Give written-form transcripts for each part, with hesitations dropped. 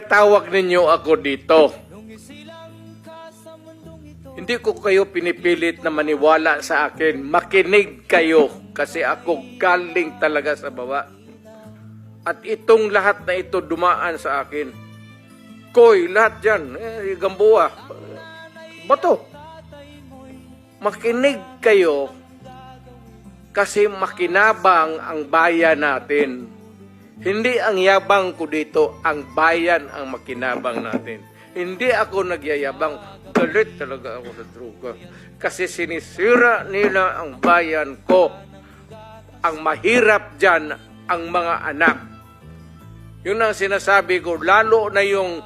Tawag ninyo ako dito. Hindi ko kayo pinipilit na maniwala sa akin. Makinig kayo kasi ako galing talaga sa baba. At itong lahat na ito dumaan sa akin. Koy, lahat yan. Gamboa. Bato. Makinig kayo kasi makinabang ang bayan natin. Hindi ang yabang ko dito, ang bayan ang makinabang natin. Hindi ako nagyayabang, galit talaga ako sa droga. Kasi sinisira nila ang bayan ko. Ang mahirap dyan, ang mga anak. Yun ang sinasabi ko, lalo na yung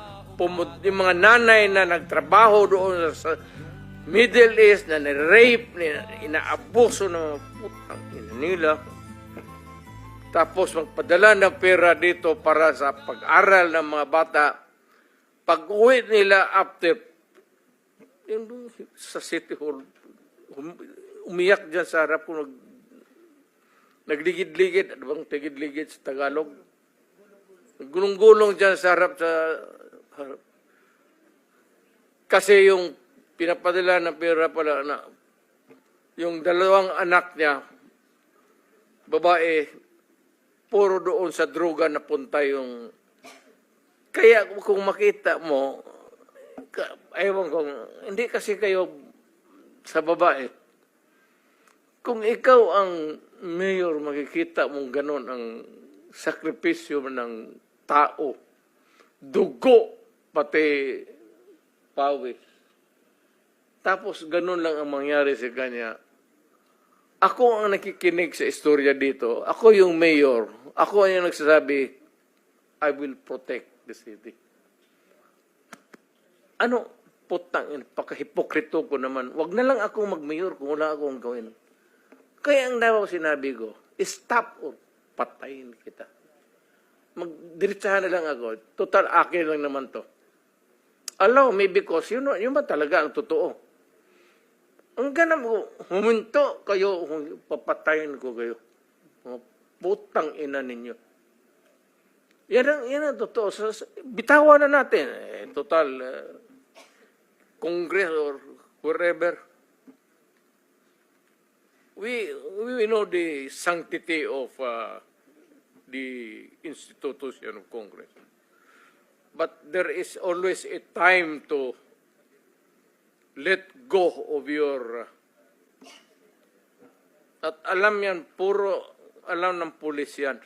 mga nanay na nagtrabaho doon sa Middle East, na ni-rape, inaabuso ng mga putang ina nila. Tapos magpadala ng pera dito para sa pag-aral ng mga bata. Pag-uwi nila after, yun sa City Hall, umiyak dyan sa harap ko, nagligid-ligid, ano bang tigid-ligid sa Tagalog? Gulong-gulong dyan sa harap. Kasi yung pinapadala ng pera pala na, yung dalawang anak niya, babae, puro doon sa droga napunta yung... Kaya kung makita mo, ewan ko, hindi kasi kayo sa babae. Kung ikaw ang mayor, makikita mong ganon ang sakripisyo ng tao, dugo, pati pawis. Tapos ganon lang ang mangyari sa kanya. Ako ang nakikinig sa istorya dito. Ako yung mayor. Ako ang nagsasabi, I will protect the city. Ano? Putang, pagkahipokrito ko naman. Wag na lang ako mag-mayor kung wala akong gawin. Kaya ang daw sinabi ko, stop or patayin kita. Magdiretsahan na lang ako. Total, akin lang naman to. Allow me because yun ba talaga ang totoo. Ang ganap ko, huminto kayo, papatayin ko kayo. Putang ina ninyo. Yan ang totoo. Bitawan na natin. Total, Congress or wherever. We know the sanctity of the institution of Congress. But there is always a time to let go of your... At alam yan, puro alam ng pulis yan.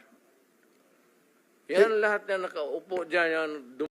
Yan lahat na nakaupo dyan, yan,